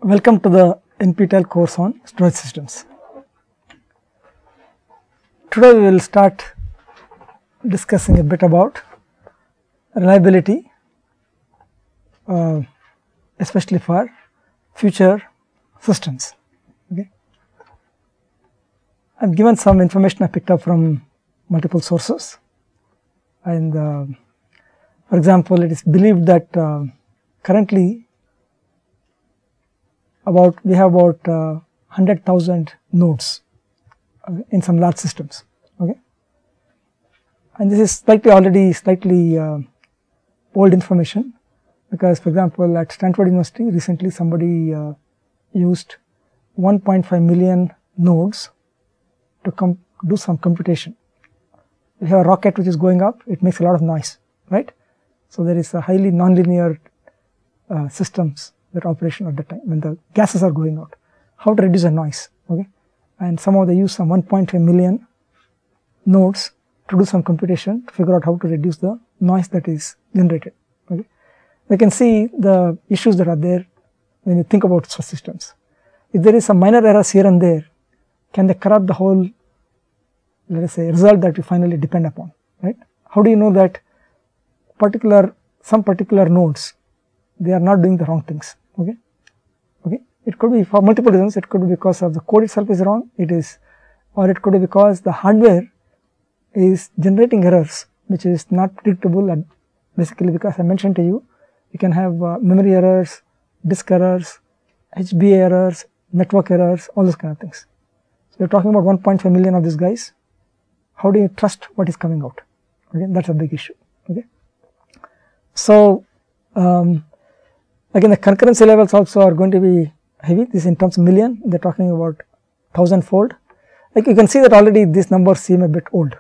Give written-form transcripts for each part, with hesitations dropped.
Welcome to the NPTEL course on storage systems. Today we will start discussing a bit about reliability, especially for future systems. Okay. I have given some information I picked up from multiple sources, and for example, it is believed that currently we have about 100,000 nodes in some large systems, okay. And this is slightly old information, because for example at Stanford University recently somebody used 1.5 million nodes to do some computation. We have a rocket which is going up, it makes a lot of noise, right. So there is a highly nonlinear systems that operation at the time when the gases are going out, how to reduce the noise, okay. And somehow they use some 1.5 million nodes to do some computation to figure out how to reduce the noise that is generated, okay. We can see the issues that are there when you think about such systems. If there is some minor errors here and there, can they corrupt the whole, let us say, result that you finally depend upon, right. How do you know that some particular nodes, they are not doing the wrong things, okay. It could be for multiple reasons. It could be because of the code itself is wrong, or it could be because the hardware is generating errors which is not predictable, and basically because I mentioned to you, you can have memory errors, disk errors, HBA errors, network errors, all those kind of things. So you are talking about 1.5 million of these guys. How do you trust what is coming out? Okay, that's a big issue, okay. So again, the concurrency levels also are going to be heavy. This is in terms of million, they are talking about 1000-fold. Like you can see that already these numbers seem a bit old,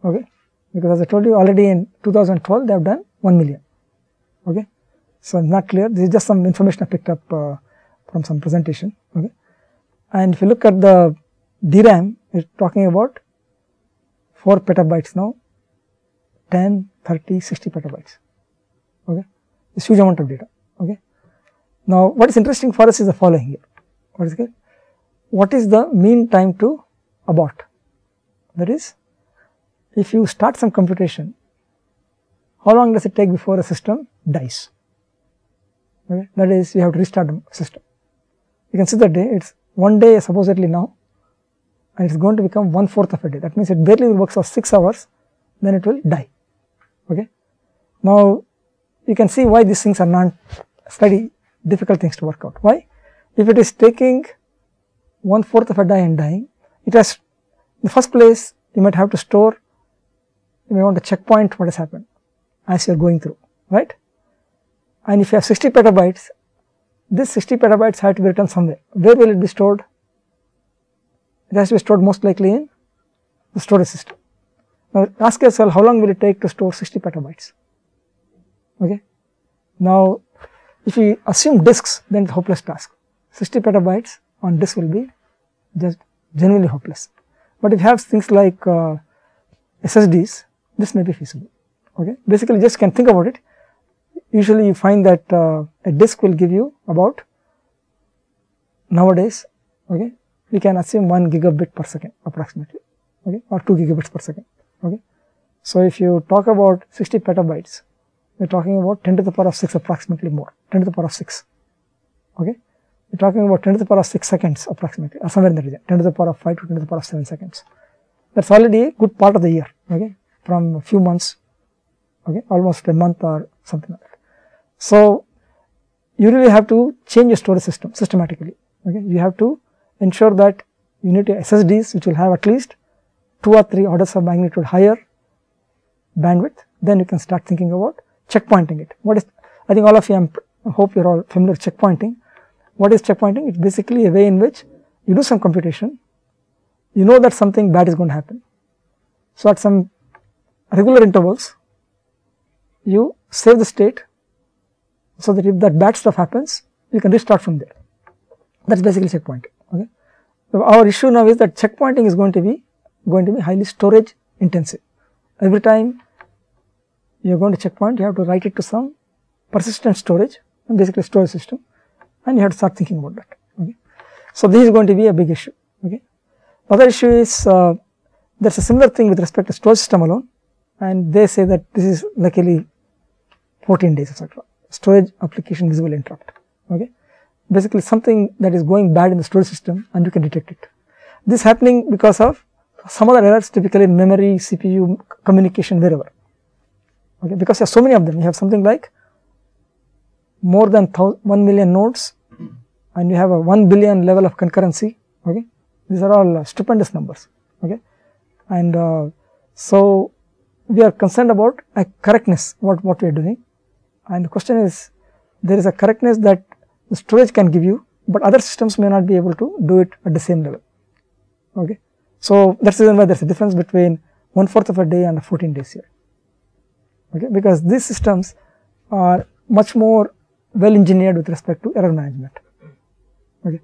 okay, because as I told you already in 2012 they have done 1 million, okay. So not clear, this is just some information I picked up from some presentation, okay. And if you look at the DRAM, it is talking about 4 petabytes now, 10, 30, 60 petabytes, okay. It's huge amount of data, okay. Now what is interesting for us is the following here. What is the mean time to abort? That is, if you start some computation, how long does it take before a system dies? Okay. That is, you have to restart the system. You can see that day, it's 1 day supposedly now, and it's going to become 1/4 of a day. That means it barely works for 6 hours, then it will die, okay. Now you can see why these things are not slightly difficult things to work out. Why? If it is taking 1/4 of a day and dying, it has, in the first place, you might have to store, you may want to checkpoint what has happened as you are going through, right. And if you have 60 petabytes, this 60 petabytes have to be written somewhere. Where will it be stored? It has to be stored most likely in the storage system. Now ask yourself, how long will it take to store 60 petabytes? Okay. Now if we assume disks, then it's a hopeless task. 60 petabytes on disk will be just genuinely hopeless. But if you have things like SSDs, this may be feasible, okay. Basically just can think about it. Usually you find that a disk will give you about, nowadays, okay, we can assume 1 gigabit per second approximately, okay, or 2 gigabits per second, okay. So if you talk about 60 petabytes, we are talking about 10 to the power of 6 approximately more, 10 to the power of 6, okay. We are talking about 10 to the power of 6 seconds approximately, or somewhere in the region, 10 to the power of 5 to 10 to the power of 7 seconds. That is already a good part of the year, okay, from a few months, okay, almost a month or something like that. So you really have to change your storage system systematically, okay. You have to ensure that you need your SSDs which will have at least 2 or 3 orders of magnitude higher bandwidth, then you can start thinking about checkpointing it. What is, I think all of you, I hope you are all familiar with checkpointing. What is checkpointing? It is basically a way in which you do some computation, you know that something bad is going to happen. So at some regular intervals, you save the state, so that if that bad stuff happens, you can restart from there. That is basically checkpointing, okay. So our issue now is that checkpointing is going to be highly storage intensive. Every time you are going to checkpoint, you have to write it to some persistent storage, basically storage system, and you have to start thinking about that. Okay. So this is going to be a big issue. Okay. Other issue is there's a similar thing with respect to storage system alone, and they say that this is luckily 14 days, etc. Storage application visible interrupt. Okay. Basically something that is going bad in the storage system and you can detect it. This happening because of some other errors, typically in memory, CPU, communication, wherever. Okay. Because there are so many of them, you have something like more than 1 million nodes and you have a 1 billion level of concurrency. Okay. These are all stupendous numbers. Okay. And so we are concerned about a correctness, what we are doing, and the question is, there is a correctness that the storage can give you, but other systems may not be able to do it at the same level. Okay. So that's the reason why there's a difference between 1/4 of a day and 14 days here. Okay. Because these systems are much more well engineered with respect to error management. Okay.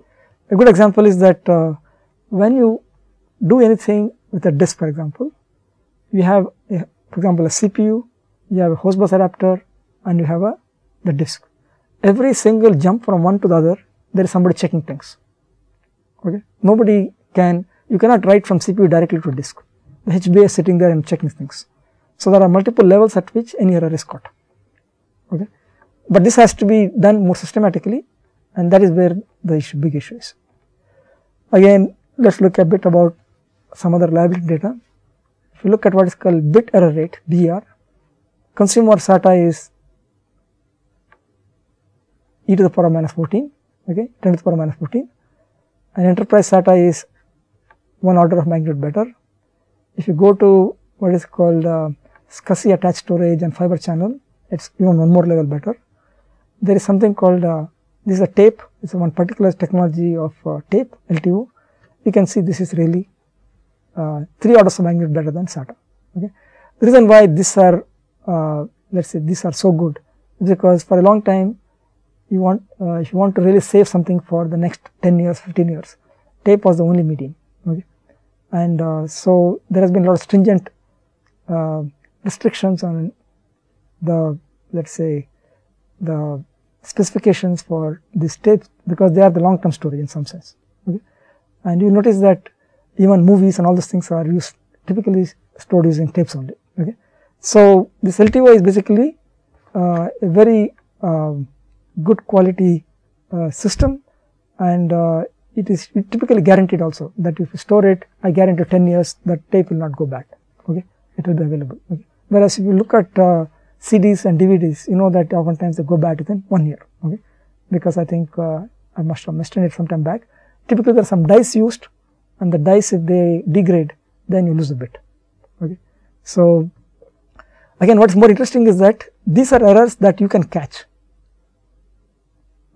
A good example is that when you do anything with a disk, for example, you have for example a CPU, you have a host bus adapter, and you have the disk. Every single jump from one to the other, there is somebody checking things. Okay. You cannot write from CPU directly to disk. The HBA is sitting there and checking things. So there are multiple levels at which any error is caught. Okay. But this has to be done more systematically, and that is where the big issue is. Again, let's look a bit about some other reliability data. If you look at what is called bit error rate, BER, consumer SATA is e to the power minus 14, okay, 10 to the power minus 14, and enterprise SATA is 1 order of magnitude better. If you go to what is called SCSI attached storage and fiber channel, it's even one more level better. There is something called, this is a tape, it's one particular technology of tape, LTO. You can see this is really 3 orders of magnitude better than SATA. Okay. The reason why these are, let's say these are so good is because for a long time, if you want to really save something for the next 10 years, 15 years, tape was the only medium. Okay. And so there has been a lot of stringent restrictions on the, let's say, the specifications for these tapes, because they are the long term storage in some sense. Okay. And you notice that even movies and all those things are typically stored using tapes only. Okay. So this LTO is basically a very good quality system, and it is typically guaranteed also that if you store it, I guarantee 10 years that tape will not go bad. Okay. It will be available. Okay. Whereas if you look at CDs and DVDs, you know that oftentimes they go bad within 1 year. Okay. Because I think I must have mentioned it some time back. Typically there are some dice used, and the dice, if they degrade, then you lose a bit. Okay. So again, what is more interesting is that these are errors that you can catch.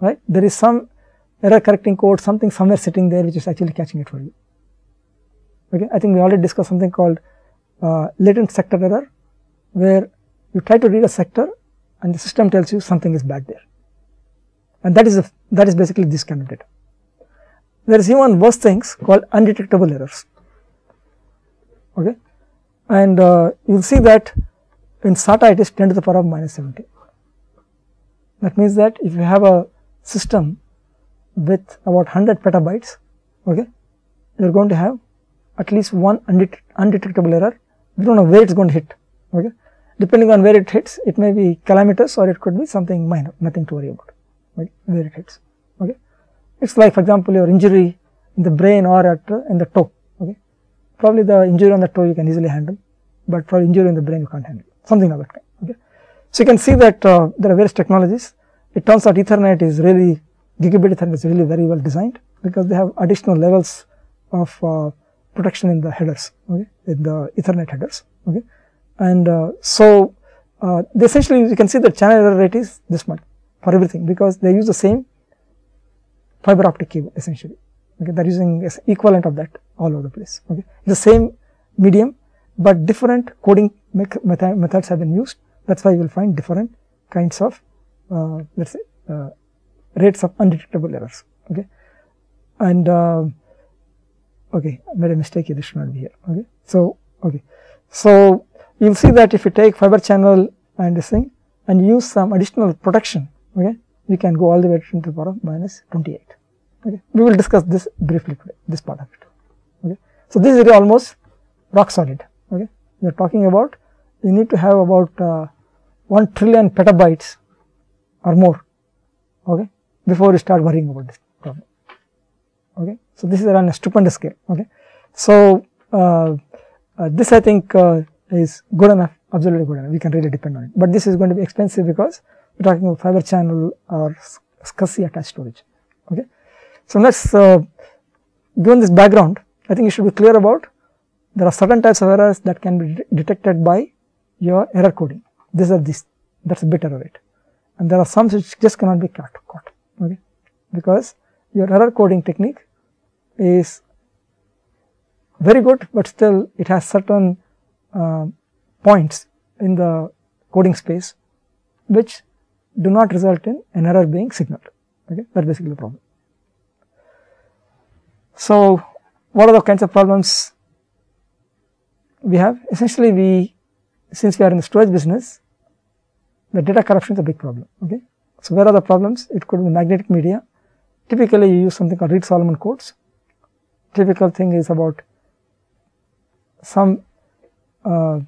Right? There is some error correcting code, something somewhere sitting there which is actually catching it for you. Okay. I think we already discussed something called latent sector error, where you try to read a sector and the system tells you something is bad there, and that is basically this kind of data. There is even worse things called undetectable errors. Okay. And you will see that in SATA it is 10 to the power of minus 17. That means that if you have a system with about 100 petabytes, okay, you are going to have at least one undetectable error. We don't know where it's going to hit. Okay. Depending on where it hits, it may be calamitous or it could be something minor, nothing to worry about, right, where it hits. Okay. It's like, for example, your injury in the brain or in the toe. Okay. Probably the injury on the toe you can easily handle, but for injury in the brain you can't handle, something of that kind. Okay. So you can see that there are various technologies. It turns out Ethernet is really, gigabit Ethernet is really very well designed, because they have additional levels of protection in the headers, okay, in the Ethernet headers. Okay. And so essentially you can see the channel error rate is this much for everything, because they use the same fiber optic cable essentially. Okay. They are using equivalent of that all over the place. Okay. The same medium, but different coding methods have been used. That's why you will find different kinds of let's say rates of undetectable errors. Okay. And okay, I made a mistake here, this should not be here. Okay. So okay, so you will see that if you take fiber channel and this thing and use some additional protection, okay, we can go all the way to 10 to the power of minus 28. Okay. We will discuss this briefly today, this part of it. Okay. So, this is almost rock solid. Okay. We are talking about, you need to have about 1 trillion petabytes or more, okay, before you start worrying about this problem. Okay. So, this is on a stupendous scale. Okay. So, this I think is good enough, absolutely good enough, we can really depend on it, but this is going to be expensive because we are talking about fiber channel or SCSI attached storage. Okay. So, let us given this background, I think you should be clear about there are certain types of errors that can be detected by your error coding. These are this, that is a bit error rate, and there are some which just cannot be caught, okay, because your error coding technique is very good, but still it has certain points in the coding space which do not result in an error being signaled. Okay, that is basically the problem. So, what are the kinds of problems we have? Essentially, since we are in the storage business, the data corruption is a big problem. Okay. So, where are the problems? It could be magnetic media. Typically, you use something called Reed-Solomon codes. Typical thing is about some 40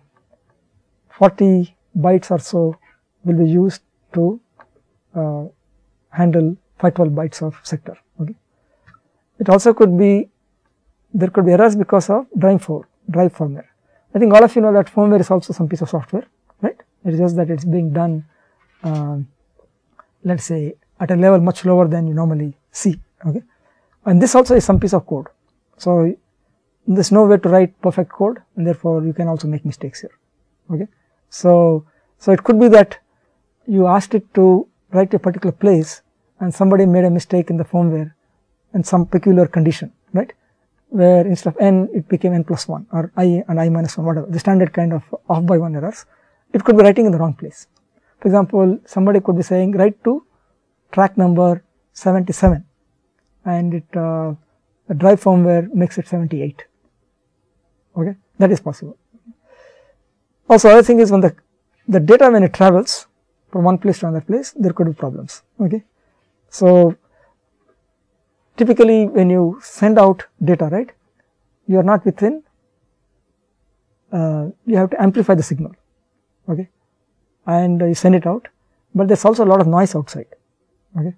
bytes or so will be used to handle 512 bytes of sector. Okay. It also could be, there could be errors because of drive firmware. I think all of you know that firmware is also some piece of software, right? It is just that it is being done, let us say, at a level much lower than you normally see. Okay. And this also is some piece of code. So, there is no way to write perfect code, and therefore, you can also make mistakes here. Okay. So, it could be that you asked it to write a particular place and somebody made a mistake in the firmware and some peculiar condition, right, where instead of n it became n plus 1 or I and I minus 1, whatever, the standard kind of off by 1 errors. It could be writing in the wrong place. For example, somebody could be saying write to track number 77 and the drive firmware makes it 78. Okay, that is possible. Also, other thing is when the data when it travels from one place to another place, there could be problems. Okay. So, typically when you send out data, right, you are not within, you have to amplify the signal, okay, and you send it out, but there is also a lot of noise outside. Okay.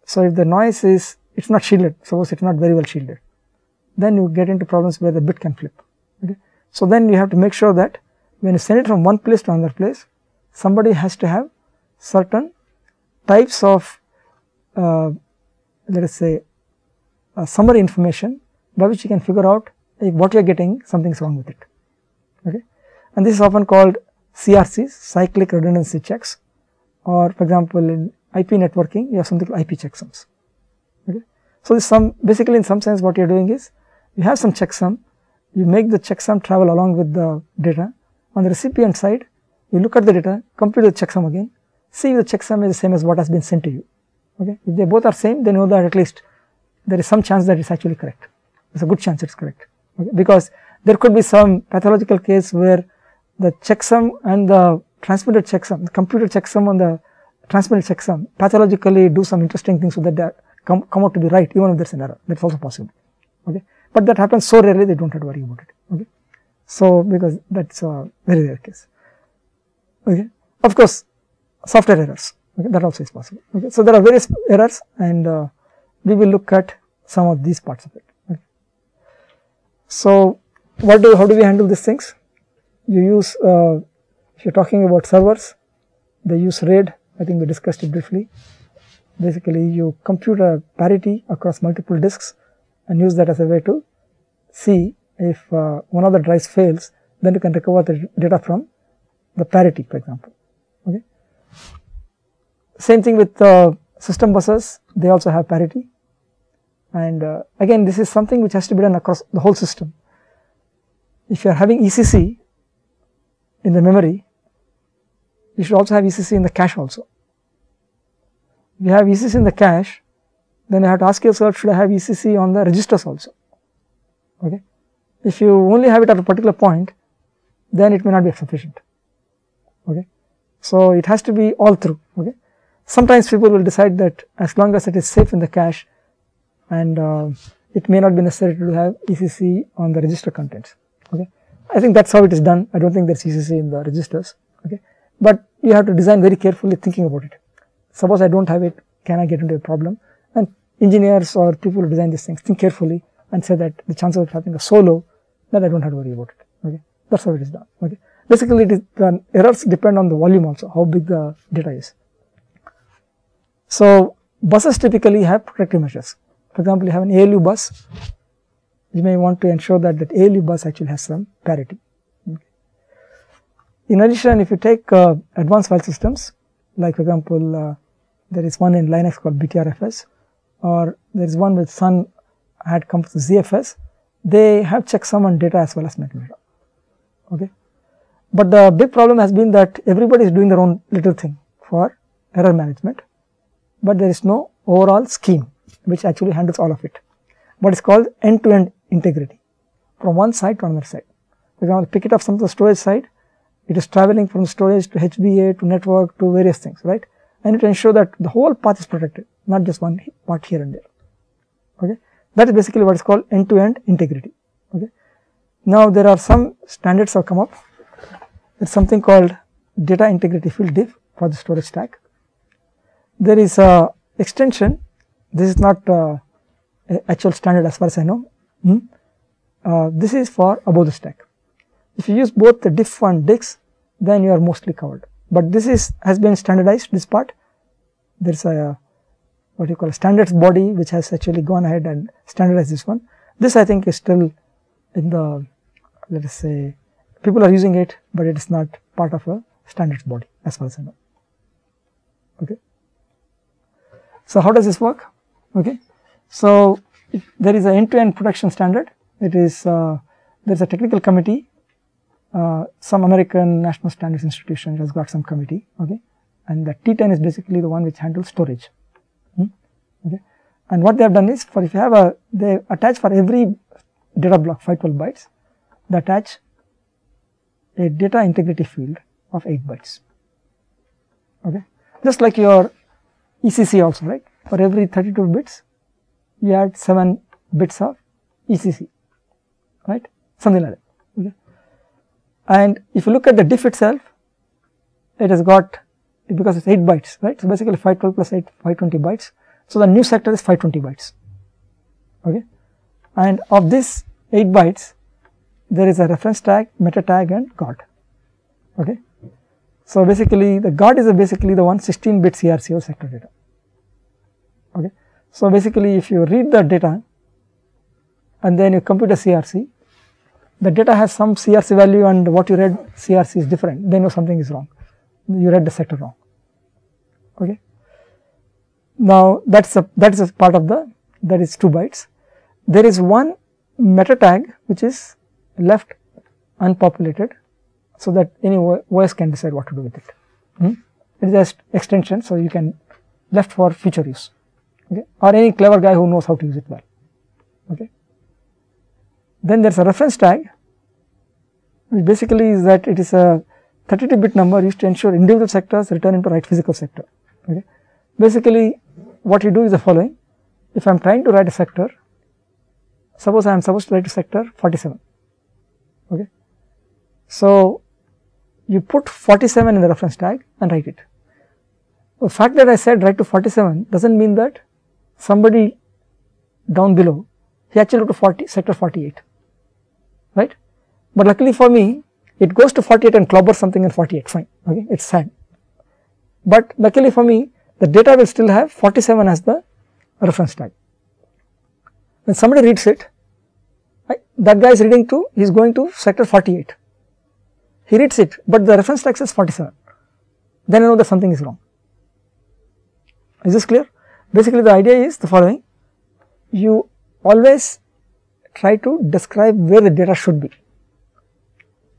So, if the noise is, it is not shielded, suppose it is not very well shielded, then you get into problems where the bit can flip. Okay. So, then you have to make sure that when you send it from one place to another place, somebody has to have certain types of let us say summary information by which you can figure out if what you are getting something is wrong with it. Okay. And this is often called CRCs, cyclic redundancy checks, or for example, in IP networking you have something called IP checksums. Okay. So, this basically in some sense what you are doing is you have some checksum, you make the checksum travel along with the data. On the recipient side, you look at the data, compute the checksum again, see if the checksum is the same as what has been sent to you. Okay. If they both are same, then you know that at least there is some chance that it is actually correct. There is a good chance it is correct. Okay. Because there could be some pathological case where the checksum and the transmitted checksum, the computed checksum and the transmitted checksum pathologically do some interesting things so that they come out to be right, even if there is an error. That is also possible. Okay. But that happens so rarely, they do not have to worry about it. Okay. So, because that is a very rare case. Okay. Of course, software errors, okay, that also is possible. Okay. So, there are various errors and we will look at some of these parts of it. Okay. So, how do we handle these things? You use, if you are talking about servers, they use RAID, I think we discussed it briefly. Basically, you compute a parity across multiple disks and use that as a way to see if one of the drives fails, then you can recover the data from the parity, for example. Okay. Same thing with system buses, they also have parity, and again this is something which has to be done across the whole system. If you are having ECC in the memory, you should also have ECC in the cache also. If you have ECC in the cache, then you have to ask yourself, should I have ECC on the registers also? Okay. If you only have it at a particular point, then it may not be sufficient. Okay. So, it has to be all through. Okay. sometimes people will decide that as long as it is safe in the cache and it may not be necessary to have ECC on the register contents. Okay, I think that's how it is done. I don't think there's ECC in the registers. Okay, but you have to design very carefully, thinking about it. Suppose I don't have it, can I get into a problem? And engineers or people who design these things think carefully and say that the chances of having a so low that I don't have to worry about it. Okay, that's how it is done. Okay, basically it is, the errors depend on the volume also, how big the data is. So buses typically have protective measures. For example, you have an ALU bus, you may want to ensure that that ALU bus actually has some parity. Okay. In addition, if you take advanced file systems, like for example, there is one in Linux called BTRFS, or there is one with Sun had come to ZFS, they have checksum on data as well as metadata. Okay. But the big problem has been that everybody is doing their own little thing for error management, but there is no overall scheme which actually handles all of it. What is called end-to-end integrity from one side to another side. For example, pick it up from the storage side, it is traveling from storage to HBA to network to various things, right? I need to ensure that the whole path is protected, not just one part here and there. Okay, that is basically what is called end-to-end integrity. Okay, now there are some standards have come up. There's something called data integrity field diff for the storage stack. There is a extension. This is not actual standard as far as I know. This is for above the stack. If you use both the diff and dix, then you are mostly covered. But this has been standardized, this part. There is a what you call a standards body which has actually gone ahead and standardized this one. This I think is still in the, let us say, people are using it, but it is not part of a standards body as far as I know. Okay. So how does this work? Okay. So there is an end-to-end protection standard. It is there is a technical committee. Some American National Standards Institution has got some committee. Okay, and the T10 is basically the one which handles storage. Okay, and what they have done is, for if you have they attach for every data block 512 bytes, they attach a data integrity field of 8 bytes. Okay, just like your ECC also, right? For every 32 bits, you add 7 bits of ECC, right? Something like that. Okay. And if you look at the diff itself, it has got, because it's 8 bytes, right? So basically 512 plus 8, 520 bytes. So the new sector is 520 bytes. Okay. And of this 8 bytes, there is a reference tag, meta tag, and guard. Okay. So basically, the guard is basically the one 16-bit CRC of sector data. Okay. So basically, if you read the data and then you compute a CRC, the data has some CRC value and what you read CRC is different, then you know something is wrong. You read the sector wrong. Okay. Now that is a part of that is 2 bytes. There is one meta tag which is left unpopulated, so that any OS can decide what to do with it. It is just extension, so you can left for future use. Okay, or any clever guy who knows how to use it well. Okay. Then there is a reference tag, which basically is that it is a 32-bit number used to ensure individual sectors return into right physical sector. Okay. Basically, what you do is the following: if I am trying to write a sector, suppose I am supposed to write a sector 47. Okay. So you put 47 in the reference tag and write it. The fact that I said write to 47 doesn't mean that somebody down below, he actually wrote to sector 48, right? But luckily for me, it goes to 48 and clobbers something in 48, fine, okay, it's sad. But luckily for me, the data will still have 47 as the reference tag. When somebody reads it, right, that guy is reading to, he is going to sector 48. He reads it, but the reference tag says 47. Then I know that something is wrong. Is this clear? Basically, the idea is the following: you always try to describe where the data should be.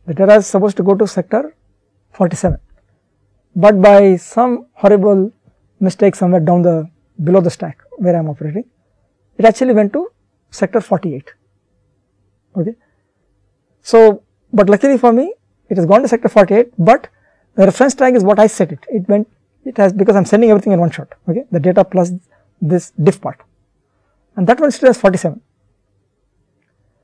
The data is supposed to go to sector 47, but by some horrible mistake somewhere down below the stack where I am operating, it actually went to sector 48. Okay. So, but luckily for me, it has gone to sector 48, but the reference tag is what I set it. it has, because I am sending everything in one shot, okay, the data plus this diff part, and that one still has 47.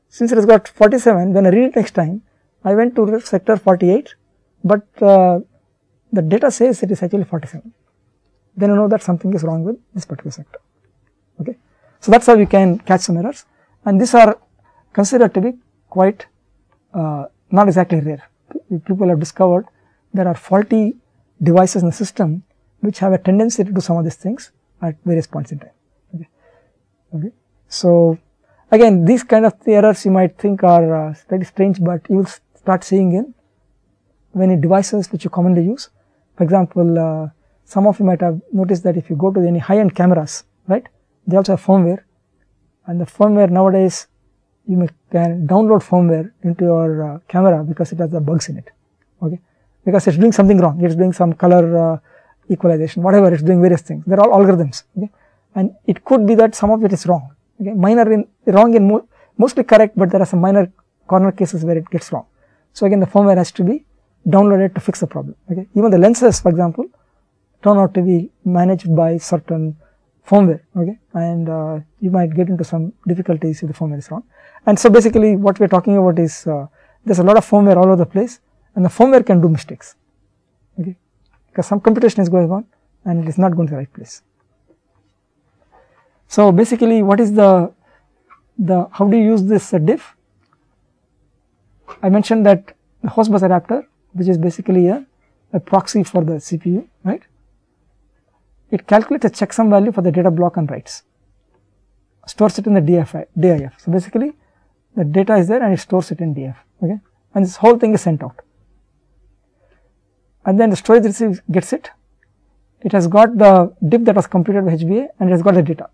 Since it has got 47, when I read it next time, I went to sector 48, but the data says it is actually 47. Then I know that something is wrong with this particular sector. Okay, so that's how we can catch some errors, and these are considered to be quite not exactly rare. People have discovered there are faulty devices in the system which have a tendency to do some of these things at various points in time. Okay, okay. So again, these kind of errors you might think are very strange, but you will start seeing in many devices which you commonly use. For example, some of you might have noticed that if you go to any high-end cameras, right, they also have firmware, and the firmware nowadays you can download firmware into your camera because it has the bugs in it, okay, because it's doing something wrong, it's doing some color equalization, whatever, it's doing various things, they are all algorithms, okay, and it could be that some of it is wrong, okay, wrong in mostly correct, but there are some minor corner cases where it gets wrong. So again, the firmware has to be downloaded to fix the problem, okay. Even the lenses, for example, turn out to be managed by certain firmware, okay, and you might get into some difficulties if the firmware is wrong. And so basically what we are talking about is there is a lot of firmware all over the place, and the firmware can do mistakes, okay, because some computation is going on and it is not going to the right place. So basically what is the how do you use this diff? I mentioned that the host bus adapter, which is basically a proxy for the CPU, right, it calculates a checksum value for the data block and writes, stores it in the DIF. So basically the data is there and it stores it in DIF, okay, and this whole thing is sent out, and then the storage receiver gets it. It has got the diff that was computed by HBA and it has got the data,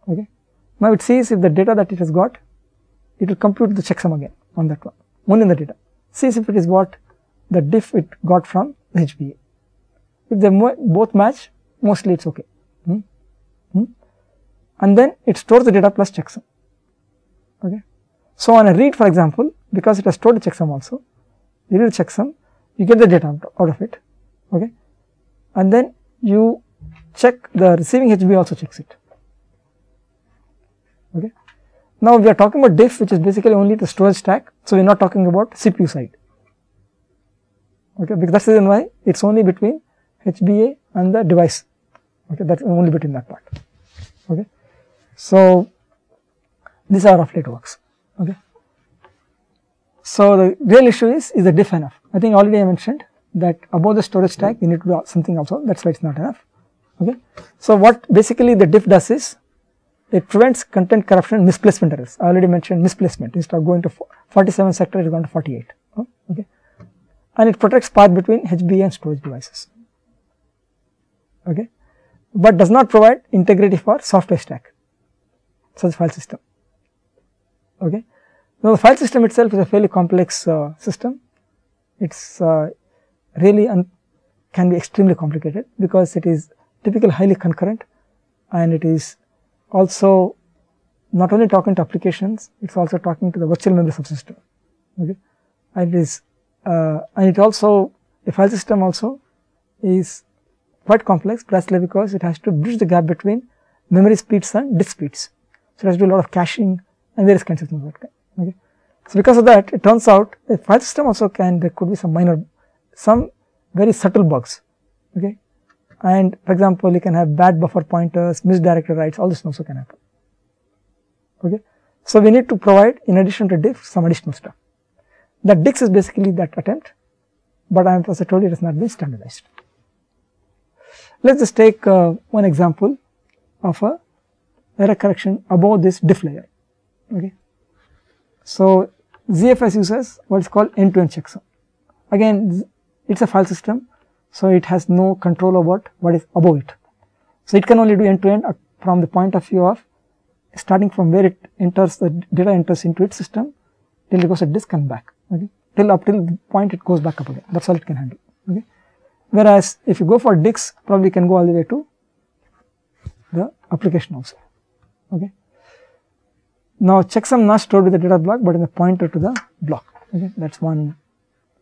okay. Now it sees if the data that it has got, it will compute the checksum again on that one, only in the data, sees if it is what the diff it got from the HBA. If they both match, mostly it is okay, and then it stores the data plus checksum, okay. So on a read, for example, because it has stored the checksum also, you read the checksum, you get the data out of it, okay, and then you check the receiving HBA also checks it, okay. Now we are talking about diff, which is basically only the storage stack, so we are not talking about CPU side, okay, because that's the reason why it is only between HBA and the device, okay, that is only between that part, okay. So these are roughly it works, okay. So the real issue is the diff enough? I think already I mentioned that above the storage stack you need to do something also, that's why it's not enough, okay. So what basically the diff does is it prevents content corruption and misplacement errors. I already mentioned misplacement, instead of going to 47 sector it is going to 48, okay, and it protects path between HBA and storage devices, okay, but does not provide integrity for software stack such file system, okay. Now the file system itself is a fairly complex system, it's really can be extremely complicated because it is typically highly concurrent, and it is also not only talking to applications, it is also talking to the virtual memory subsystem, okay, and it is and it also, a file system also is quite complex precisely because it has to bridge the gap between memory speeds and disk speeds. So it has to do a lot of caching and various kinds of things like that, okay. So because of that, it turns out a file system also there could be some very subtle bugs, okay, and for example you can have bad buffer pointers, misdirected writes, all this also can happen, okay. So we need to provide, in addition to diff, some additional stuff. The DIX is basically that attempt, but as I told you, it has not been standardized. Let us just take one example of a error correction above this diff layer, okay. So ZFS uses what is called end-to-end checksum. Again, it is a file system, so it has no control about what is above it. So it can only do end-to-end from the point of view of starting from where it enters, the data enters into its system till it goes to disk and back, okay, till the point it goes back up again, that's all it can handle, okay. Whereas if you go for DIX, probably can go all the way to the application also, okay. Now checksum not stored with the data block, but in the pointer to the block, okay, that is one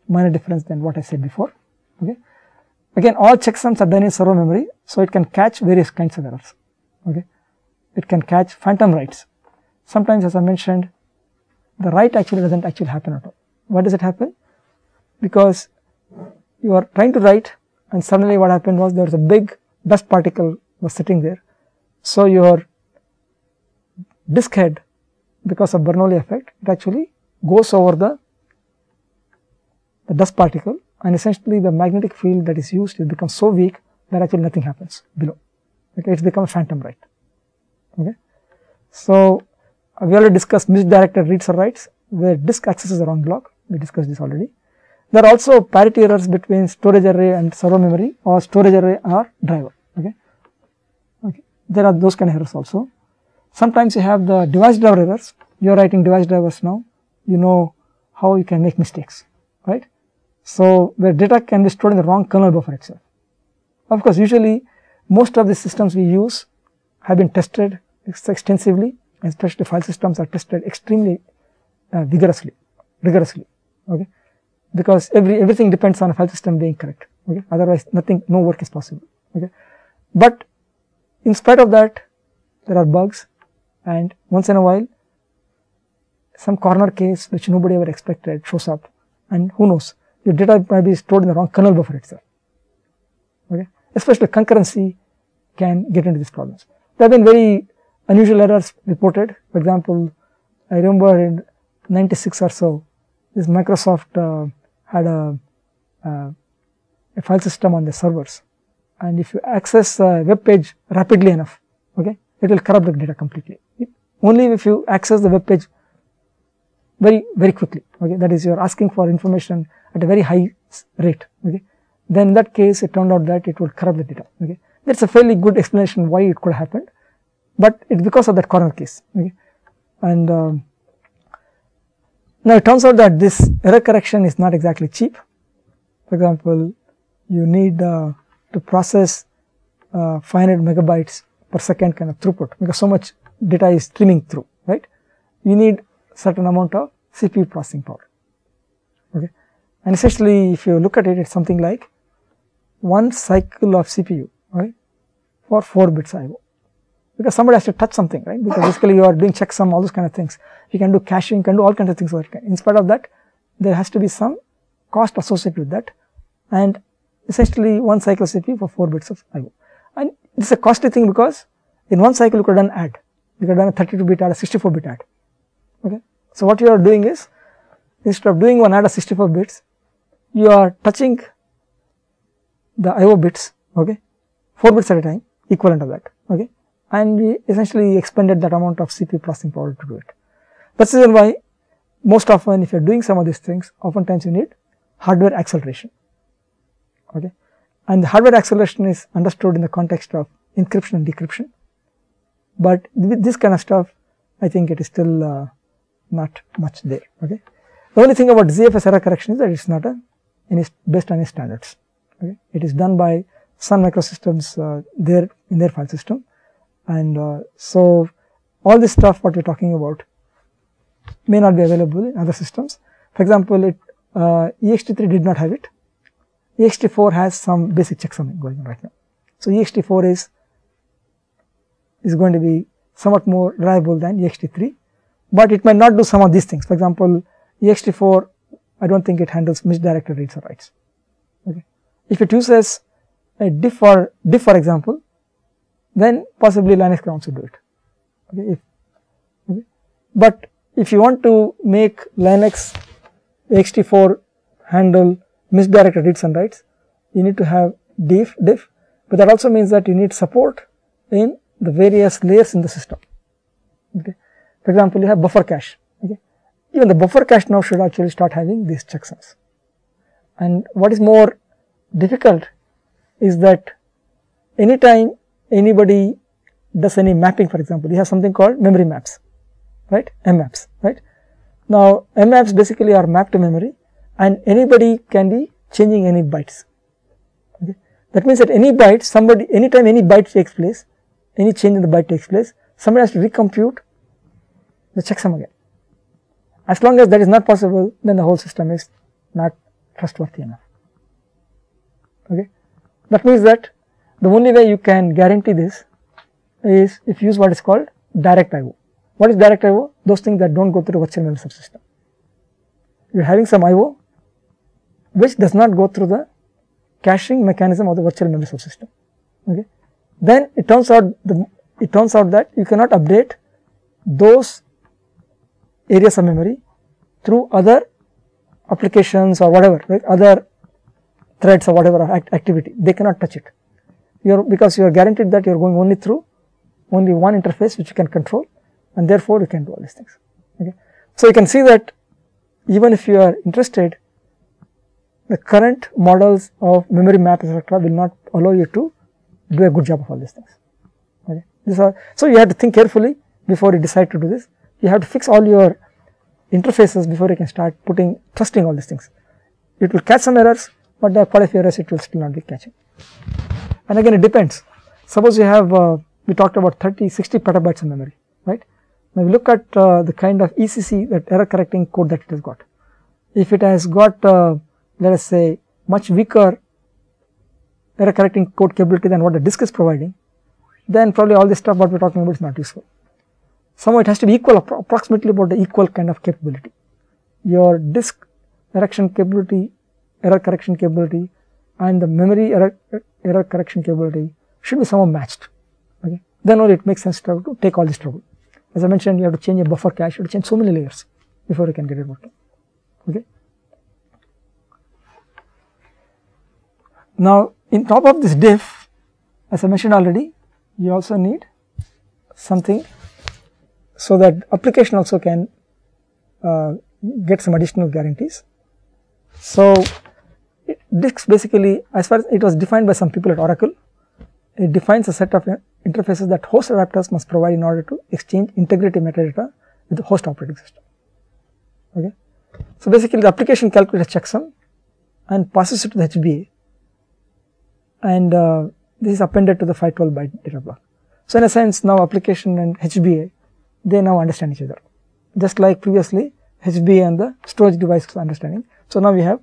minor difference than what I said before, okay. Again, all checksums are done in servo memory, so it can catch various kinds of errors. Okay, it can catch phantom writes. Sometimes, as I mentioned, the write actually doesn't actually happen at all. Why does it happen? Because you are trying to write, and suddenly what happened was there was a big dust particle was sitting there. So your disk head, because of Bernoulli effect, it actually goes over the dust particle, and essentially the magnetic field that is used, it becomes so weak that actually nothing happens below. Okay, it's become a phantom write. Okay, so we already discussed misdirected reads or writes where disk accesses the wrong block. We discussed this already. There are also parity errors between storage array and servo memory, or storage array or driver. Okay, okay, there are those kind of errors also. Sometimes you have the device driver errors. You are writing device drivers now. You know how you can make mistakes, right? So where data can be stored in the wrong kernel buffer itself. Of course, usually most of the systems we use have been tested extensively, especially file systems are tested extremely rigorously, okay, because everything depends on a file system being correct. Okay, otherwise no work is possible. Okay, but in spite of that, there are bugs, and once in a while some corner case which nobody ever expected shows up, and who knows, your data might be stored in the wrong kernel buffer itself. Okay, especially concurrency can get into these problems. There have been very unusual errors reported. For example, I remember in 96 or so, this Microsoft had a file system on the servers, and if you access a web page rapidly enough, okay, it will corrupt the data completely. Only if you access the web page very quickly, okay, that is, you are asking for information at a very high rate, okay, then in that case it turned out that it would corrupt the data. Okay, that's a fairly good explanation why it could have happened, but it's because of that corner case. Okay, and now it turns out that this error correction is not exactly cheap. For example, you need to process 500 megabytes per second kind of throughput, because so much data is streaming through, right? You need certain amount of CPU processing power. Okay, and essentially if you look at it, it's something like one cycle of CPU, right, for 4 bits IO, because somebody has to touch something, right, because basically you are doing checksum, all those kind of things. You can do caching, you can do all kinds of things. In spite of that, there has to be some cost associated with that, and essentially one cycle of CPU for 4 bits of IO. And this is a costly thing because in one cycle you could have done add, you could have done a 32-bit add, a 64-bit add. Okay, so what you are doing is, instead of doing one add of 64 bits, you are touching the IO bits, okay, 4 bits at a time, equivalent of that, okay, and we essentially expended that amount of CPU processing power to do it. That's the reason why most often if you are doing some of these things, oftentimes you need hardware acceleration, okay, and the hardware acceleration is understood in the context of encryption and decryption, but with this kind of stuff, I think it is still not much there. Okay, the only thing about ZFS error correction is that it's not based on any standards. Okay, it is done by Sun Microsystems in their file system, and so all this stuff what we are talking about may not be available in other systems. For example, ext3 did not have it. ext4 has some basic checksumming going on right now. So ext4 is going to be somewhat more reliable than ext3, but it might not do some of these things. For example, ext4, I don't think it handles misdirected reads or writes. Okay, if it uses a diff for example, then possibly Linux can also do it. Okay, but if you want to make Linux ext4 handle misdirected reads and writes, you need to have diff, but that also means that you need support in the various layers in the system. Okay, for example, you have buffer cache. Okay, even the buffer cache now should actually start having these checksums. And what is more difficult is that anytime anybody does any mapping, for example, you have something called memory maps, right, MMaps, right. Now MMaps basically are mapped to memory, and anybody can be changing any bytes. Okay, that means that any byte, anytime any byte takes place, any change in the byte takes place, somebody has to recompute the checksum again. As long as that is not possible, then the whole system is not trustworthy enough. Okay, That means that the only way you can guarantee this is if you use what is called direct I/O. What is direct I/O? Those things that don't go through the virtual memory subsystem. You are having some I/O which does not go through the caching mechanism of the virtual memory subsystem. Okay. Then it turns out that you cannot update those areas of memory through other applications or whatever, right, other threads or whatever activity. They cannot touch it. Because you are guaranteed that you are going only through only one interface which you can control, and therefore you can do all these things. Okay. So you can see that even if you are interested, the current models of memory map, etc., will not allow you to do a good job of all these things. Okay. So you have to think carefully before you decide to do this. You have to fix all your interfaces before you can start trusting all these things. It will catch some errors, but the quality errors it will still not be catching. And again, it depends. Suppose you have, we talked about 30-60 petabytes of memory, right? Now we look at the kind of ECC, that error correcting code that it has got. If it has got, let us say, much weaker error correcting code capability than what the disk is providing, then probably all this stuff what we are talking about is not useful. Somehow it has to be equal, approximately about the equal kind of capability. Your disk error correction capability, and the memory error correction capability should be somewhat matched. Okay. Then only it makes sense to take all this trouble. As I mentioned, you have to change a buffer cache, you have to change so many layers before you can get it working. Okay. Now, in top of this diff, as I mentioned already, you also need something so that application also can get some additional guarantees. So, disks basically, as far as it was defined by some people at Oracle, it defines a set of interfaces that host adapters must provide in order to exchange integrity metadata with the host operating system. Okay. So, basically the application calculates a checksum and passes it to the HBA, and this is appended to the 512 byte data block. So, in a sense, now application and HBA, they now understand each other, just like previously HBA and the storage device was understanding. So, now we have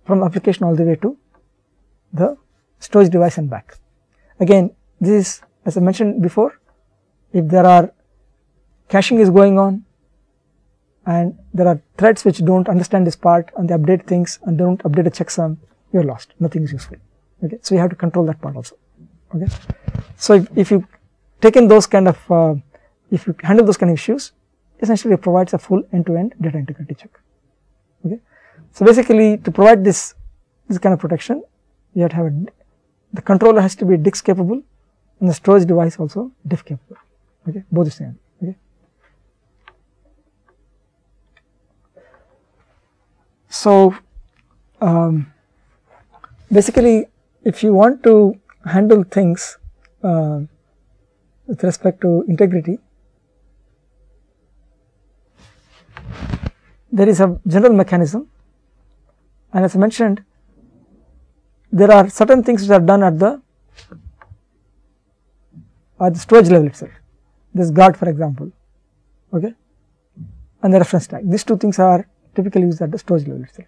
from the application all the way to the storage device and back. Again, this is, as I mentioned before, if there are caching is going on and there are threads which do not understand this part and they update things and do not update a checksum, you are lost, nothing is useful. Okay. So, you have to control that part also. Okay. So, if you take in those kind of, if you handle those kind of issues, essentially it provides a full end-to-end data integrity check. Okay. So, basically to provide this kind of protection, you have to have the controller has to be disk capable and the storage device also diff capable. Okay. Both the same. Okay. So, basically if you want to handle things with respect to integrity, there is a general mechanism, and as I mentioned, there are certain things which are done at the storage level itself. This guard, for example, okay, and the reference tag. These two things are typically used at the storage level itself.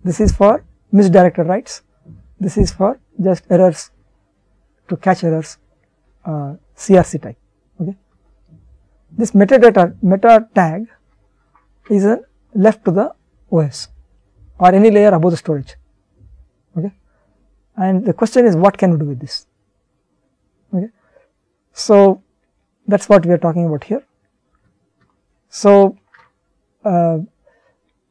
This is for misdirected writes. This is for just errors, to catch errors, CRC type. Okay. This meta tag is left to the OS or any layer above the storage. Okay. And the question is, what can we do with this? Okay. So, that is what we are talking about here. So,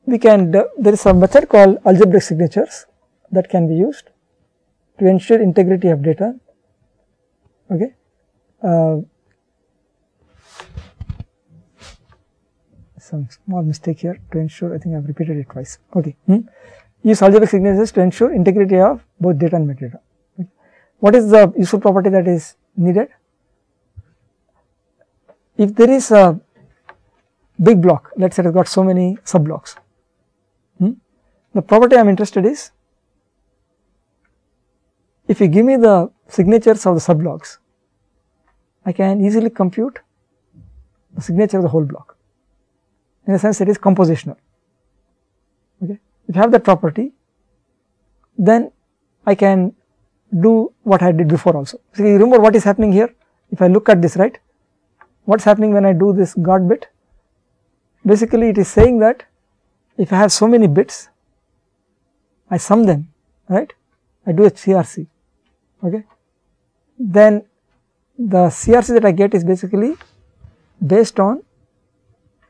we can there is a method called algebraic signatures that can be used to ensure integrity of data. Okay. Some small mistake here to ensure, I think I have repeated it twice. Okay. Use algebraic signatures to ensure integrity of both data and metadata. Okay. What is the useful property that is needed? If there is a big block, let us say it has got so many sub blocks, the property I am interested is, if you give me the signatures of the sub blocks, I can easily compute the signature of the whole block. In a sense, it is compositional. Okay. If you have that property, then I can do what I did before also. So, you remember what is happening here? If I look at this, right, what is happening when I do this guard bit? Basically, it is saying that if I have so many bits, I sum them, right, I do a CRC, okay, then the CRC that I get is basically based on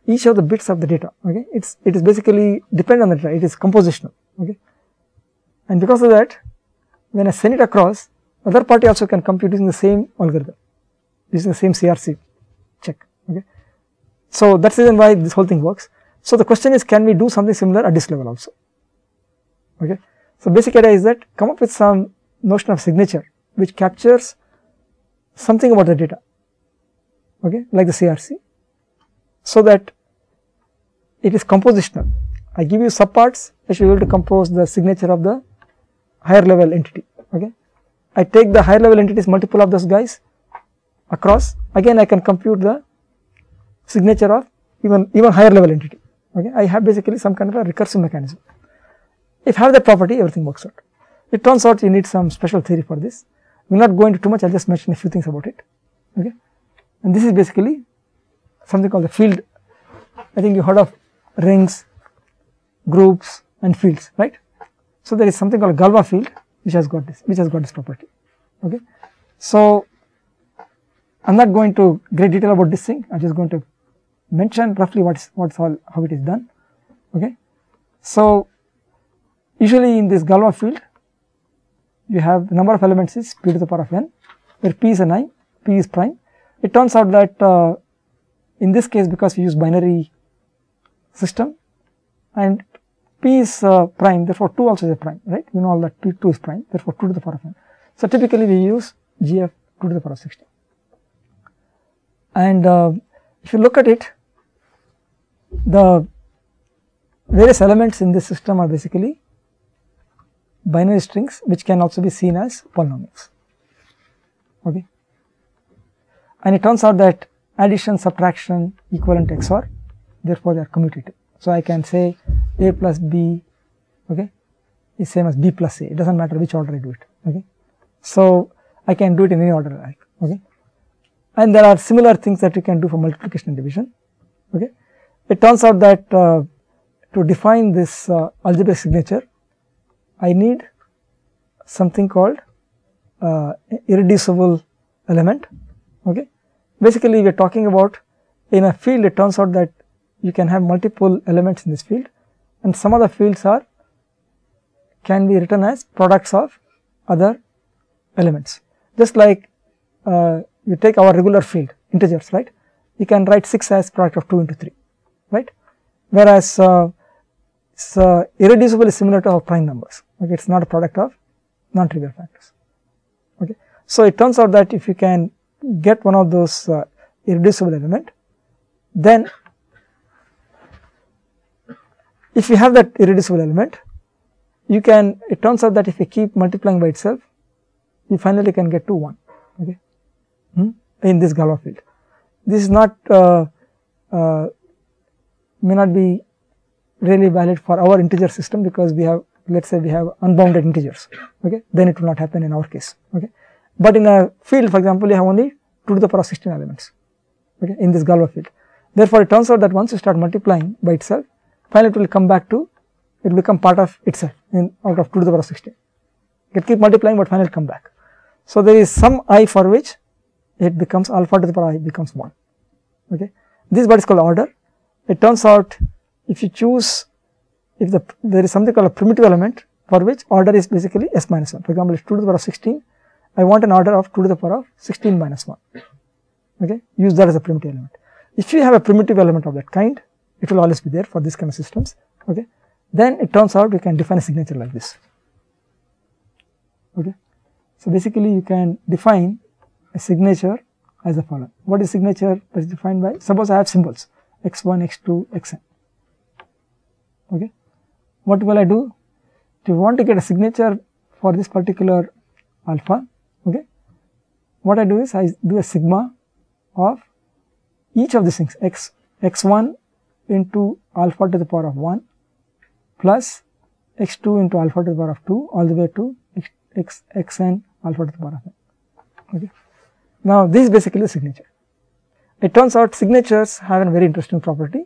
each of the bits of the data, okay, it is basically depend on the data, it is compositional, okay, and because of that, when I send it across, other party also can compute using the same algorithm, using the same CRC check, okay. So, that is the reason why this whole thing works. So, the question is, can we do something similar at this level also, okay. So, basic idea is that come up with some notion of signature which captures something about the data, okay, like the CRC, so that it is compositional. I give you subparts, I should be able to compose the signature of the higher level entity, okay. I take the higher level entities, multiple of those guys across, again I can compute the signature of even higher level entity, okay. I have basically some kind of a recursive mechanism. If I have that property, everything works out. It turns out you need some special theory for this. We will not go into too much, I will just mention a few things about it, okay. And this is basically something called the field. I think you heard of rings, groups and fields, right. So, there is something called Galois field which has got this property, okay. So, I am not going to great detail about this thing, I am just going to mention roughly how it is done, okay. So, usually in this Galois field, you have the number of elements is p to the power of n, where p is a 9, p is prime. It turns out that in this case, because we use binary system and p is prime, therefore 2 also is a prime, right, you know all that p2 is prime, therefore 2 to the power of n. So, typically we use GF 2 to the power of 16. And if you look at it, the various elements in this system are basically binary strings which can also be seen as polynomials, okay. And it turns out that addition, subtraction, equivalent XOR, therefore they are commutative. So, I can say a plus b, okay, is same as b plus a, it does not matter which order I do it, okay. So, I can do it in any order I like, okay. And there are similar things that you can do for multiplication and division, okay. It turns out that to define this algebraic signature, I need something called irreducible element, okay. Basically, we are talking about in a field, it turns out that you can have multiple elements in this field and some of the fields can be written as products of other elements. Just like you take our regular field integers, right, you can write 6 as product of 2 into 3, right, whereas irreducible is similar to our prime numbers, okay, it is not a product of non-trivial factors, okay. So, it turns out that if you can get one of those irreducible element, then if you have that irreducible element, you can, it turns out that if you keep multiplying by itself, you finally can get to 1, okay, in this Galois field. This is not may not be really valid for our integer system, because we have, let us say we have unbounded integers, okay, then it will not happen in our case, okay. But in a field, for example, you have only 2 to the power of 16 elements, okay, in this Galois field. Therefore, it turns out that once you start multiplying by itself, finally it will come back to, it will become part of itself out of 2 to the power of 16. You can keep multiplying, but finally it will come back. So, there is some I for which it becomes alpha to the power I becomes 1, okay. This is what is called order. It turns out if you choose, if there is something called a primitive element for which order is basically s minus 1. For example, if 2 to the power of 16, I want an order of 2 to the power of 16 minus 1, okay, use that as a primitive element. If you have a primitive element of that kind, it will always be there for this kind of systems, okay, then it turns out you can define a signature like this, okay. So, basically you can define a signature as the following. What is signature that is defined by, suppose I have symbols x1, x2, xn, okay. What will I do? If you want to get a signature for this particular alpha, okay, what I do is I do a sigma of each of these things, x1 into alpha to the power of 1 plus x2 into alpha to the power of 2 all the way to xn alpha to the power of n. Okay. Now, this is basically the signature. It turns out signatures have a very interesting property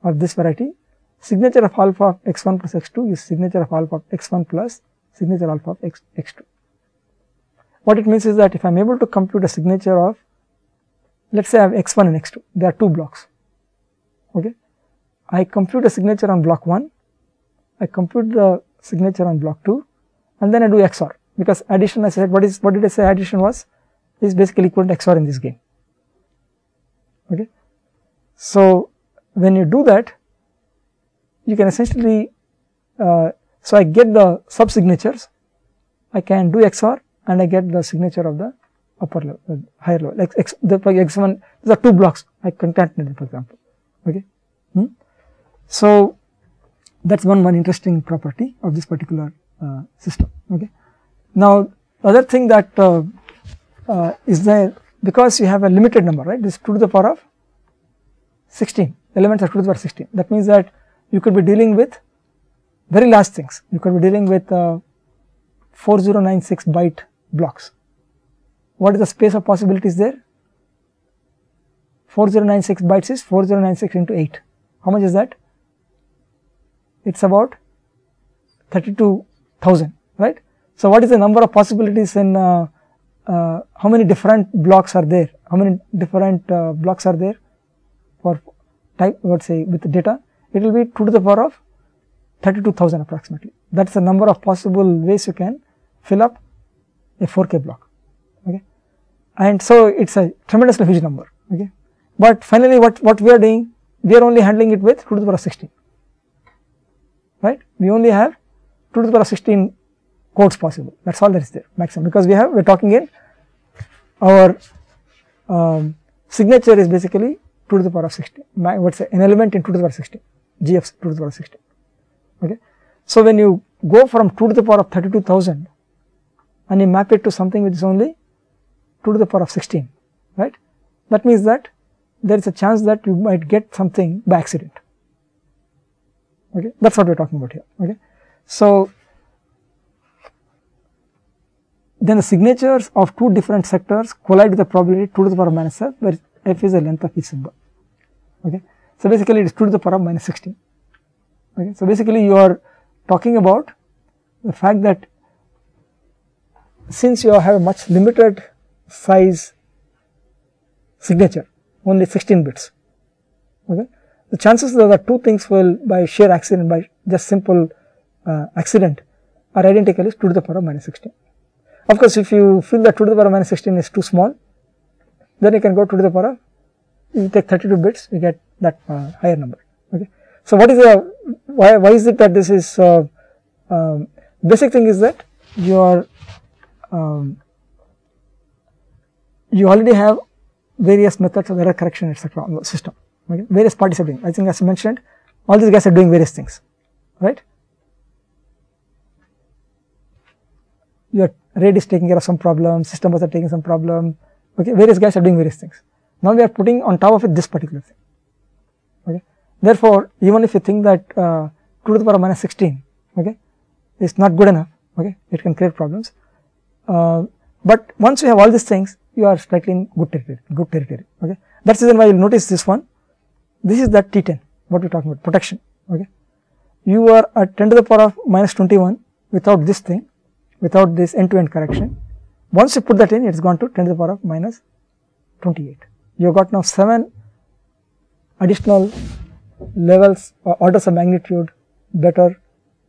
of this variety. Signature of alpha of x1 plus x2 is signature of alpha of x1 plus signature alpha of x2. What it means is that if I am able to compute a signature of, let us say I have x1 and x2, there are 2 blocks. Okay. I compute a signature on block 1, I compute the signature on block 2, and then I do XOR, because addition, I said, what did I say addition was, is basically equal to XOR in this game. Okay. So, when you do that, you can essentially, so I get the sub signatures, I can do XOR and I get the signature of the upper level, higher level, like the x1, these are 2 blocks, I concatenated, for example. Okay. So, that is one interesting property of this particular system. Okay. Now, other thing that is there, because you have a limited number, right, this 2 to the power of 16, elements are 2 to the power of 16. That means that you could be dealing with very large things. You could be dealing with 4096 byte blocks. What is the space of possibilities there? 4096 bytes is 4096 into 8. How much is that? It is about 32,000, right. So, what is the number of possibilities in how many different blocks are there? How many different blocks are there for type, let us say with the data? It will be 2 to the power of 32,000 approximately. That is the number of possible ways you can fill up a 4K block. Okay. And so, it is a tremendously huge number. Okay. But finally, what we are doing, we are only handling it with 2 to the power of 16, right. We only have 2 to the power of 16 codes possible, that is all that is there maximum, because we are talking in our signature is basically 2 to the power of 16, what is say an element in 2 to the power of 16, g of 2 to the power of 16. Okay. So, when you go from 2 to the power of 32,000 and you map it to something which is only 2 to the power of 16, right, that means that there is a chance that you might get something by accident. Okay. That is what we are talking about here. Okay. So, then the signatures of 2 different sectors collide with the probability 2 to the power of minus f, where f is the length of each symbol. Okay. So, basically it is 2 to the power of minus 16. Okay. So, basically you are talking about the fact that since you have a much limited size signature, only 16 bits, okay, the chances that the 2 things will by sheer accident, by just simple accident are identical is 2 to the power of minus 16. Of course, if you feel that 2 to the power of minus 16 is too small, then you can go 2 to the power of, you take 32 bits, you get that higher number. Okay. So, what is the, why is it that this is, basic thing is that you are, you already have various methods of error correction etc. on the system, okay. Various parties are doing, I think as I mentioned, all these guys are doing various things, right. Your RAID is taking care of some problem, system bus are taking some problem, okay. Various guys are doing various things. Now, we are putting on top of it this particular thing, okay. Therefore, even if you think that 2 to the power of minus 16, okay, is not good enough, okay, it can create problems. But once you have all these things, you are slightly in good territory, okay. That is the reason why you will notice this one, this is that T10, what we are talking about, protection, okay. You are at 10 to the power of minus 21 without this thing, without this end-to-end correction. Once you put that in, it has gone to 10 to the power of minus 28. You have got now 7 additional levels or orders of magnitude better,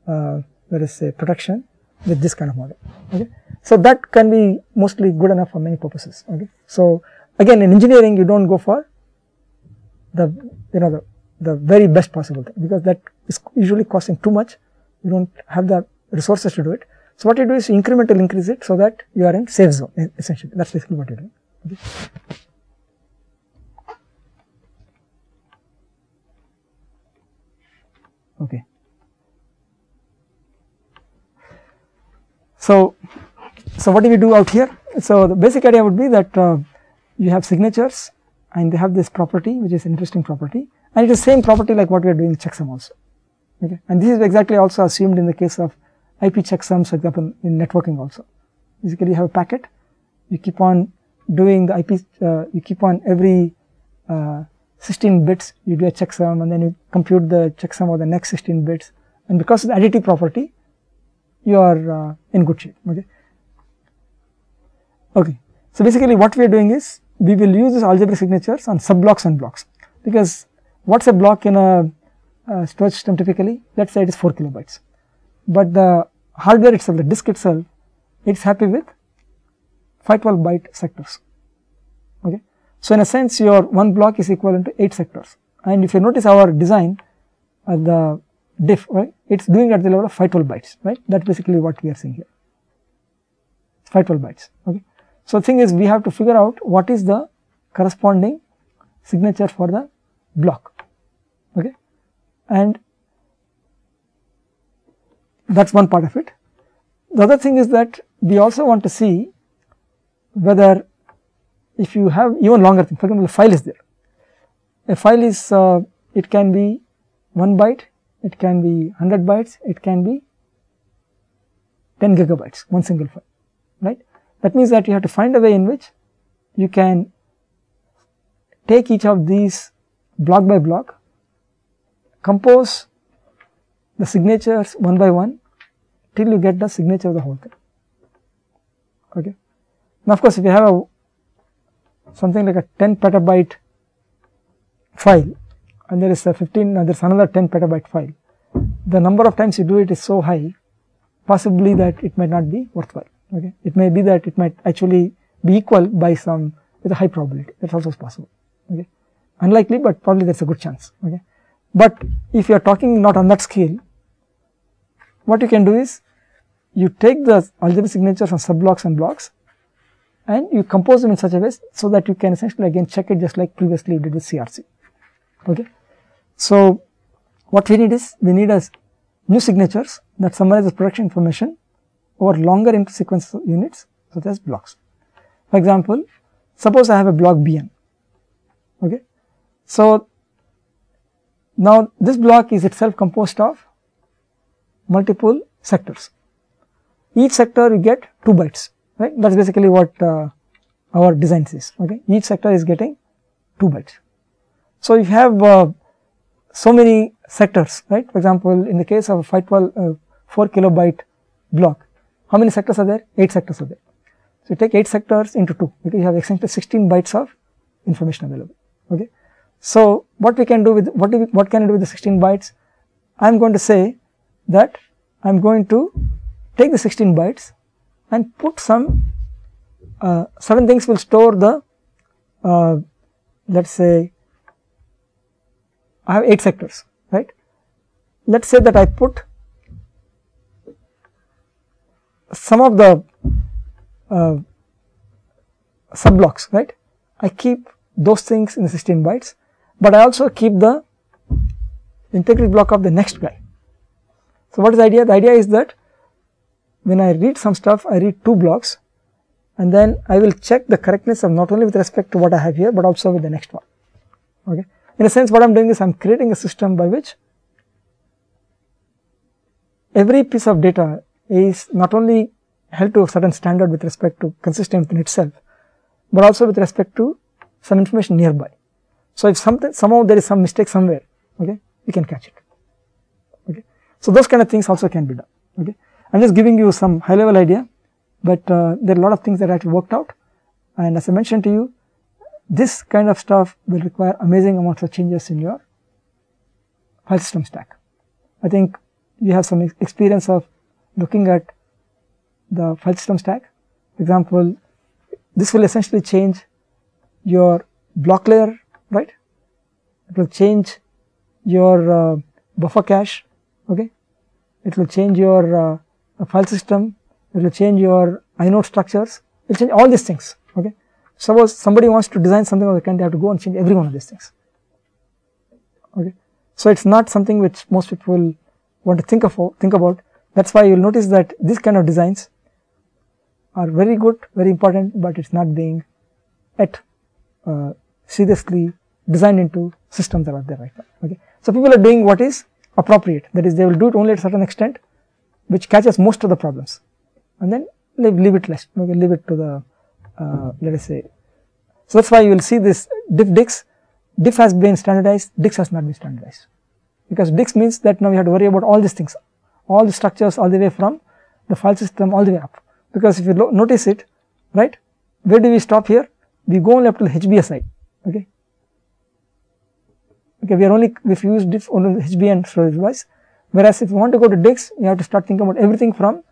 let us say, protection with this kind of model, okay. So, that can be mostly good enough for many purposes, okay. So, again in engineering you do not go for the, the very best possible thing, because that is usually costing too much, you do not have the resources to do it. So, what you do is you incrementally increase it so that you are in safe zone essentially, that is basically what you are doing, okay. Okay. So, what do we do out here? So, the basic idea would be that you have signatures and they have this property which is an interesting property, and it is same property like what we are doing in checksum also, okay. And this is exactly also assumed in the case of IP checksums, for example, in networking also, Basically, you have a packet, you keep on doing the IP, you keep on every 16 bits, you do a checksum, and then you compute the checksum of the next 16 bits, and because of the additive property, you are in good shape. Okay. So basically, what we are doing is we will use these algebraic signatures on subblocks and blocks, because what's a block in a storage system typically? Let's say it is 4 kilobytes, but the hardware itself, the disk itself, it's happy with 512 byte sectors. Okay. So in a sense, your one block is equivalent to 8 sectors, and if you notice our design, the diff, right, it's doing at the level of 512 bytes, right? That's basically what we are seeing here. 512 bytes. Okay. So the thing is, we have to figure out what is the corresponding signature for the block. Okay. And that's one part of it. The other thing is that we also want to see whether if you have even longer thing, for example, a file is there. A file is, it can be 1 byte, it can be 100 bytes, it can be 10 gigabytes, one single file, right. That means that you have to find a way in which you can take each of these block by block, compose the signatures one by one till you get the signature of the whole thing. Okay. Now, of course, if you have something like a 10 petabyte file and there is a there's another 10 petabyte file, the number of times you do it is so high, possibly that it might not be worthwhile. Okay. It may be that it might actually be equal by some with a high probability. That's also possible. Okay. Unlikely, but probably there's a good chance. Okay. But if you are talking not on that scale, what you can do is you take the algebraic signatures on subblocks and blocks and you compose them in such a way so that you can essentially again check it just like previously you did with CRC. Okay. So what we need is we need as new signatures that summarize the production information over longer inter-sequence units such as blocks. For example, suppose I have a block Bn. Okay. So now this block is itself composed of multiple sectors. Each sector you get 2 bytes, right. That's basically what our design says. Okay. Each sector is getting 2 bytes. So if you have so many sectors, right. For example, in the case of a 4 kilobyte block, how many sectors are there? 8 sectors are there. So you take 8 sectors into 2, because you have essentially 16 bytes of information available. Okay. So what we can do with what can I do with the 16 bytes? I am going to say that I am going to take the 16 bytes and put some certain things will store the let's say I have 8 sectors, right. Let's say that I put some of the subblocks, right. I keep those things in the 16 bytes, but I also keep the integrity block of the next guy. So what is the idea? The idea is that when I read some stuff, I read 2 blocks and then I will check the correctness of not only with respect to what I have here, but also with the next one. Okay. In a sense, what I am doing is I am creating a system by which every piece of data is not only held to a certain standard with respect to consistent within itself, but also with respect to some information nearby. So if somehow there is some mistake somewhere, okay, we can catch it. Okay. So those kind of things also can be done. Okay. I'm just giving you some high level idea, but there are a lot of things that have to be worked out, and as I mentioned to you, this kind of stuff will require amazing amounts of changes in your file system stack. I think you have some experience of looking at the file system stack. For example, this will essentially change your block layer, right. It will change your buffer cache, okay. It will change your file system, it will change your inode structures, it will change all these things, okay. Suppose somebody wants to design something of the kind, they have to go and change every one of these things, okay. So it's not something which most people want to think about. That's why you'll notice that these kind of designs are very good, very important, but it's not being yet seriously designed into systems that are there right now. Okay. So people are doing what is appropriate, that is, they will do it only at a certain extent, which catches most of the problems, and then leave it less, okay, leave it to the let us say. So that's why you will see this diff diff has been standardized, dix has not been standardized, because dix means that now we have to worry about all these things, all the structures all the way from the file system all the way up, because if you notice it, right, where do we stop here? We go only up to the HBSI, okay. Okay, we are only, if you use diff only HB and storage device, whereas if you want to go to dix, you have to start thinking about everything from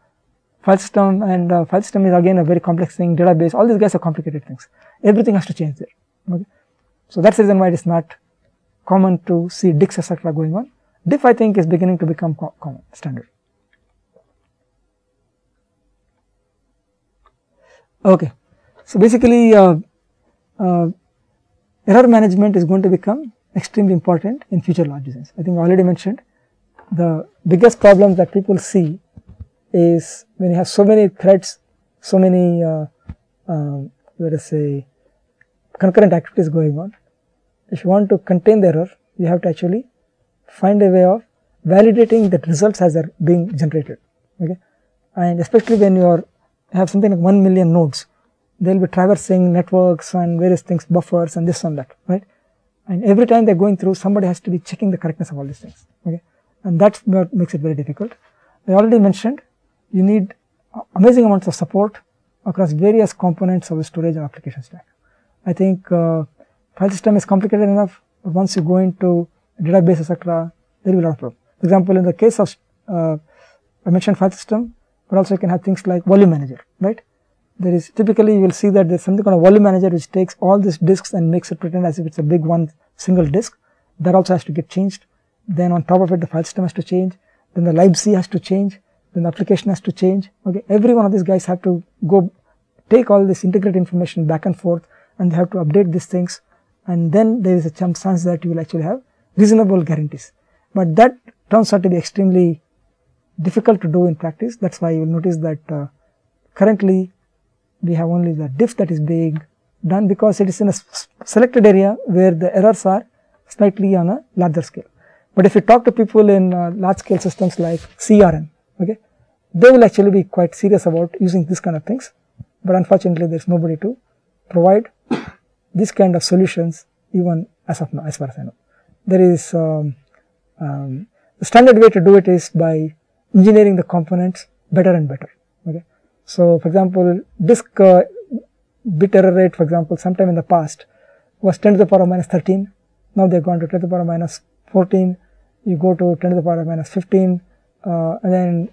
file system, and file system is again a very complex thing, database, all these guys are complicated things, everything has to change there, okay. So that's the reason why it is not common to see dix etc. going on. Diff I think is beginning to become common, standard. Okay, so basically error management is going to become extremely important in future large designs. I think I already mentioned the biggest problem that people see is when you have so many threads, so many let us say concurrent activities going on. If you want to contain the error, you have to actually find a way of validating the results as they are being generated, okay. And especially when you have something like 1 million nodes, they will be traversing networks and various things, buffers and this and that, right. And every time they are going through, somebody has to be checking the correctness of all these things, okay. And that's what makes it very difficult. I already mentioned you need amazing amounts of support across various components of the storage and application stack. I think file system is complicated enough, but once you go into database etc., there will be a lot of problems. For example, in the case of I mentioned file system, but also you can have things like volume manager, right. There is typically you will see that there is something called a volume manager which takes all these disks and makes it pretend as if it is a big one single disk. That also has to get changed. Then on top of it the file system has to change, then the libc has to change, then the application has to change, okay. Every one of these guys have to go take all this integrated information back and forth, and they have to update these things, and then there is a chance that you will actually have reasonable guarantees. But that turns out to be extremely difficult to do in practice. That is why you will notice that currently we have only the diff that is being done, because it is in a selected area where the errors are slightly on a larger scale. But if you talk to people in large scale systems like CRM, okay, they will actually be quite serious about using this kind of things, but unfortunately there is nobody to provide this kind of solutions even as of now, as far as I know. There is the standard way to do it is by engineering the components better and better, okay. So for example, disk bit error rate, for example, sometime in the past was 10 to the power minus 13, now they have gone to 10 to the power minus 14, you go to 10 to the power minus 15, and then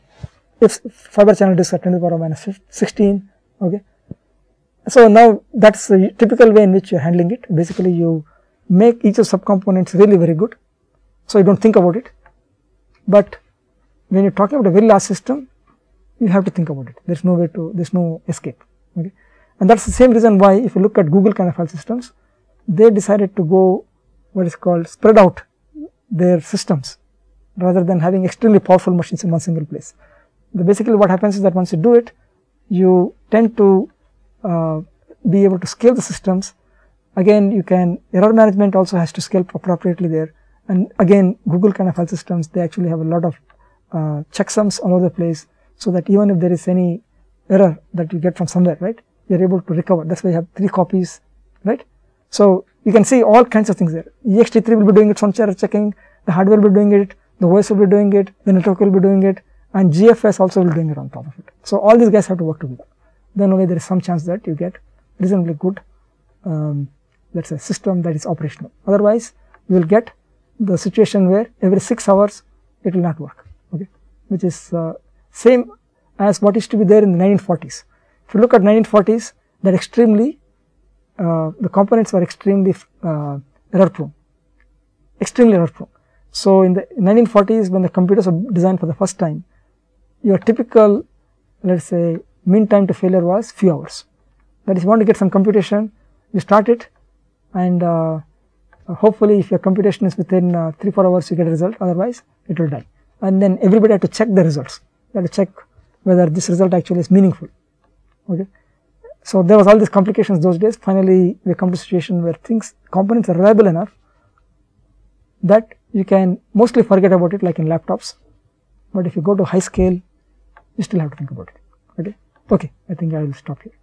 if fiber channel disks are 10 to the power minus 16, okay. So now that is the typical way in which you are handling it. Basically you make each of subcomponents really very good, so you do not think about it, but when you are talking about a very large system, you have to think about it. There is no way to, there is no escape, okay. And that is the same reason why if you look at Google kind of file systems, they decided to go what is called spread out their systems rather than having extremely powerful machines in one single place. Basically what happens is that once you do it, you tend to be able to scale the systems. Again, you can, error management also has to scale appropriately there, and again Google kind of file systems, they actually have a lot of checksums all over the place, so that even if there is any error that you get from somewhere, right, you are able to recover. That is why you have 3 copies, right. So you can see all kinds of things there. ext3 will be doing its own error checking, the hardware will be doing it, the OS will be doing it, the network will be doing it, and GFS also will be doing it on top of it. So all these guys have to work together. Then only there is some chance that you get reasonably good let us say system that is operational. Otherwise you will get the situation where every 6 hours it will not work, okay, which is same as what used to be there in the 1940s. If you look at 1940s, they are extremely the components were extremely error prone, extremely error prone. So in the 1940s, when the computers were designed for the first time, your typical, let us say, mean time to failure was few hours. That is, you want to get some computation, you start it, and hopefully if your computation is within 3-4 hours you get a result, otherwise it will die. And then everybody had to check the results, they had to check whether this result actually is meaningful, okay. So there was all these complications those days. Finally we come to a situation where components are reliable enough that you can mostly forget about it, like in laptops, but if you go to high scale you still have to think about it, okay. Okay, I think I will stop here.